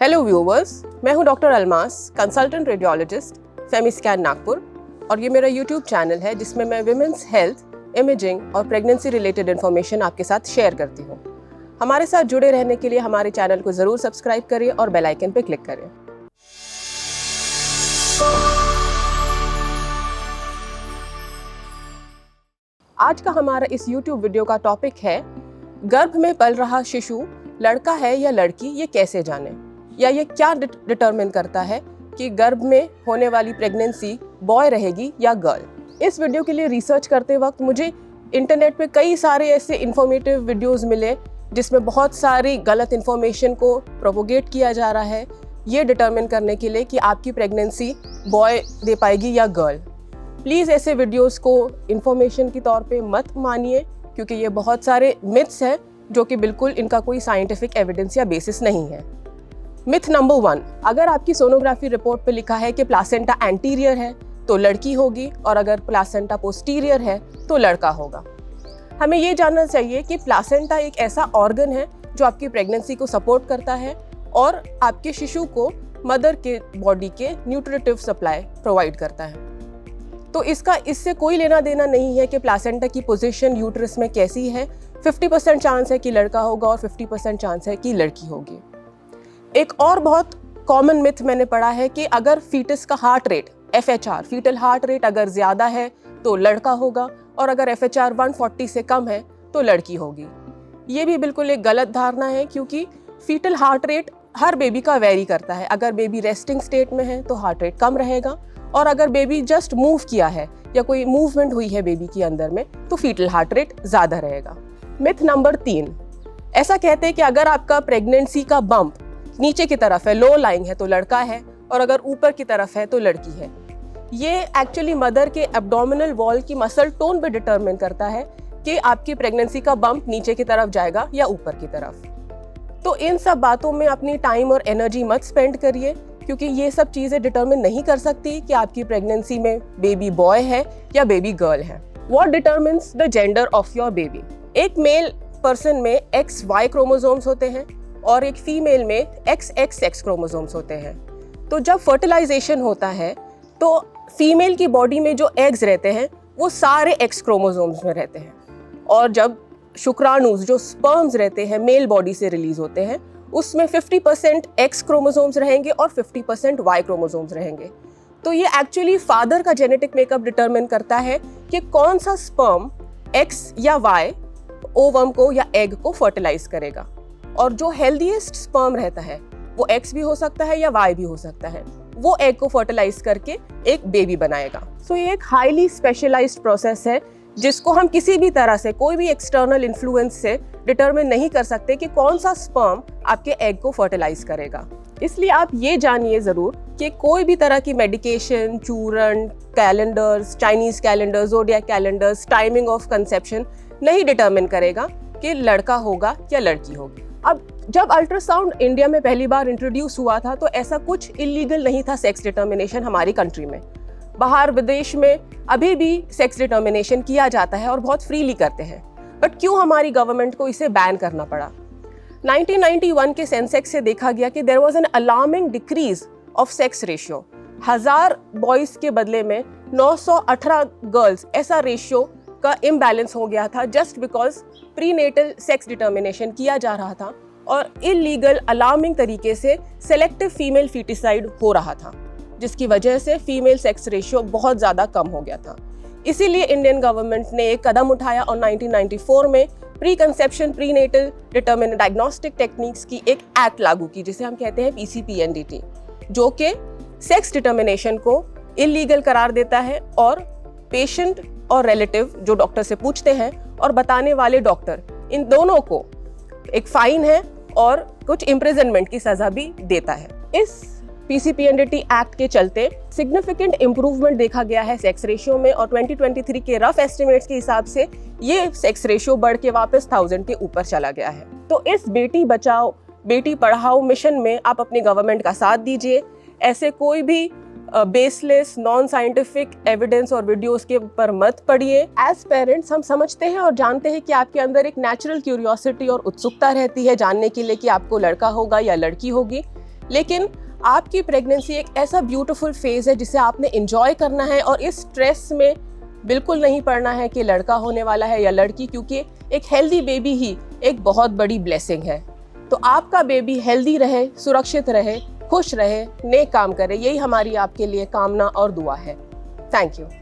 Hello viewers, मैं हूं doctor Almas, consultant radiologist, Femiscan Nagpur, और ये मेरा यूट्यूब चैनल है जिसमें मैं विमेंस हेल्थ, इमेजिंग और प्रेगनेंसी रिलेटेड इन्फॉर्मेशन आपके साथ शेयर करती हूँ। हमारे साथ जुड़े रहने के लिए हमारे चैनल को ज़रूर सब्सक्राइब करिए और बेल आइकन पर क्लिक करें। आज का हमारा इस YouTube वीडियो का टॉपिक है गर्भ में पल रहा शिशु लड़का है या लड़की, ये कैसे जाने, या ये क्या डिटरमिन करता है कि गर्भ में होने वाली प्रेगनेंसी बॉय रहेगी या गर्ल। इस वीडियो के लिए रिसर्च करते वक्त मुझे इंटरनेट पे कई सारे ऐसे इंफॉर्मेटिव वीडियोस मिले जिसमें बहुत सारी गलत इन्फॉर्मेशन को प्रोपोगेट किया जा रहा है ये डिटरमिन करने के लिए कि आपकी प्रेगनेंसी बॉय दे पाएगी या गर्ल। प्लीज़ ऐसे वीडियोस को इन्फॉर्मेशन के तौर पे मत मानिए, क्योंकि ये बहुत सारे मिथ्स हैं जो कि बिल्कुल इनका कोई साइंटिफिक एविडेंस या बेसिस नहीं है। मिथ नंबर 1, अगर आपकी सोनोग्राफी रिपोर्ट पे लिखा है कि प्लासेंटा एंटीरियर है तो लड़की होगी, और अगर प्लासेंटा पोस्टीरियर है तो लड़का होगा। हमें ये जानना चाहिए कि प्लासेंटा एक ऐसा ऑर्गन है जो आपकी प्रेगनेंसी को सपोर्ट करता है और आपके शिशु को मदर के बॉडी के न्यूट्रिटिव सप्लाई प्रोवाइड करता है। तो इससे कोई लेना देना नहीं है कि प्लासेंटा की पोजीशन यूट्रस में कैसी है। 50% चांस है कि लड़का होगा और 50% चांस है कि लड़की होगी। एक और बहुत कॉमन मिथ मैंने पढ़ा है कि अगर फीटस का heart rate FHR, foetal heart rate अगर ज़्यादा है तो लड़का होगा, और अगर FHR 140 से कम है तो लड़की होगी। ये भी बिल्कुल एक गलत धारणा है, क्योंकि फीटल हार्ट रेट हर बेबी का वेरी करता है। अगर बेबी रेस्टिंग स्टेट में है तो हार्ट रेट कम रहेगा, और अगर बेबी जस्ट मूव किया है या कोई मूवमेंट हुई है बेबी के अंदर में तो फीटल हार्ट रेट ज़्यादा रहेगा। मिथ नंबर 3, ऐसा कहते हैं कि अगर आपका प्रेगनेंसी का बम्प नीचे की तरफ है, लो लाइंग है तो लड़का है, और अगर ऊपर की तरफ है तो लड़की है। ये एक्चुअली मदर के एब्डोमिनल वॉल की मसल टोन पे डिटरमिन करता है कि आपकी प्रेगनेंसी का बम्प नीचे की तरफ जाएगा या ऊपर की तरफ। तो इन सब बातों में अपनी टाइम और एनर्जी मत स्पेंड करिए, क्योंकि ये सब चीज़ें डिटरमिन नहीं कर सकती कि आपकी प्रेगनेंसी में बेबी बॉय है या बेबी गर्ल है। What determines the gender of your baby? एक मेल पर्सन में XY क्रोमोसोम्स होते हैं और एक फीमेल में XX सेक्स क्रोमोसोम्स होते हैं। तो जब फर्टिलाइजेशन होता है तो फीमेल की बॉडी में जो एग्स रहते हैं वो सारे X क्रोमोसोम्स में रहते हैं, और जब शुक्राणु जो स्पर्म्स रहते हैं मेल बॉडी से रिलीज होते हैं उसमें 50% X क्रोमोसोम्स रहेंगे और 50% Y क्रोमोसोम्स रहेंगे। तो ये एक्चुअली फादर का जेनेटिक मेकअप डिटरमिन करता है कि कौन सा स्पर्म X या Y ओवम को या एग को फर्टिलाइज करेगा, और जो हेल्दीएस्ट स्पर्म रहता है वो X भी हो सकता है या Y भी हो सकता है, वो एग को फर्टिलाइज करके एक बेबी बनाएगा। सो ये एक हाईली स्पेशलाइज्ड प्रोसेस है जिसको हम किसी भी तरह से, कोई भी एक्सटर्नल इन्फ्लुएंस से डिटरमिन नहीं कर सकते कि कौन सा स्पर्म आपके एग को फर्टिलाइज करेगा। इसलिए आप ये जानिए ज़रूर कि कोई भी तरह की मेडिकेशन, चूर्ण, calendars, Chinese calendars, zodiac calendars, timing of conception नहीं डिटरमिन करेगा कि लड़का होगा या लड़की होगी। अब जब अल्ट्रासाउंड इंडिया में पहली बार इंट्रोड्यूस हुआ था तो ऐसा कुछ इलीगल नहीं था सेक्स डिटर्मिनेशन हमारी कंट्री में। बाहर विदेश में अभी भी सेक्स डिटर्मिनेशन किया जाता है और बहुत फ्रीली करते हैं, बट क्यों हमारी गवर्नमेंट को इसे बैन करना पड़ा? 1991 के सेंसेक्स से देखा गया कि there was an alarming decrease of sex ratio. 1000 boys के बदले में 918 गर्ल्स, ऐसा रेशियो का इम्बैलेंस हो गया था just because prenatal sex determination किया जा रहा था और इलीगल अलार्मिंग तरीके से सेलेक्टिव फीमेल फीटिसाइड हो रहा था, जिसकी वजह से फीमेल सेक्स रेशियो बहुत ज़्यादा कम हो गया था। इसीलिए इंडियन गवर्नमेंट ने एक कदम उठाया और 1994 में pre conception prenatal determinant diagnostic techniques की एक एक्ट लागू की, जिसे हम कहते हैं PCPNDT, जो कि सेक्स डिटर्मिनेशन को इलीगल करार देता है, और पेशेंट और रिलेटिव जो डॉक्टर से पूछते हैं और बताने वाले डॉक्टर, इन दोनों को एक फाइन है और कुछ इम्प्रिजनमेंट की सजा भी देता है। इस PCPNDT एक्ट के चलते सिग्निफिकेंट इंप्रूवमेंट देखा गया है सेक्स रेशियो में, और 2023 के रफ एस्टिमेट्स के हिसाब से ये सेक्स रेशियो बढ़ के वापस 1000 के ऊपर चला गया है। तो इस बेटी बचाओ बेटी पढ़ाओ मिशन में आप अपनी गवर्नमेंट का साथ दीजिए। ऐसे कोई भी बेसलेस नॉन साइंटिफिक एविडेंस और वीडियोस के ऊपर मत पढ़िए। एज पेरेंट्स हम समझते हैं और जानते हैं कि आपके अंदर एक नेचुरल क्यूरियोसिटी और उत्सुकता रहती है जानने के लिए कि आपको लड़का होगा या लड़की होगी, लेकिन आपकी प्रेगनेंसी एक ऐसा ब्यूटीफुल फेज है जिसे आपने एंजॉय करना है और इस स्ट्रेस में बिल्कुल नहीं पड़ना है कि लड़का होने वाला है या लड़की, क्योंकि एक हेल्दी बेबी ही एक बहुत बड़ी ब्लेसिंग है। तो आपका बेबी हेल्दी रहे, सुरक्षित रहे, खुश रहे, नेक काम करे, यही हमारी आपके लिए कामना और दुआ है। Thank you.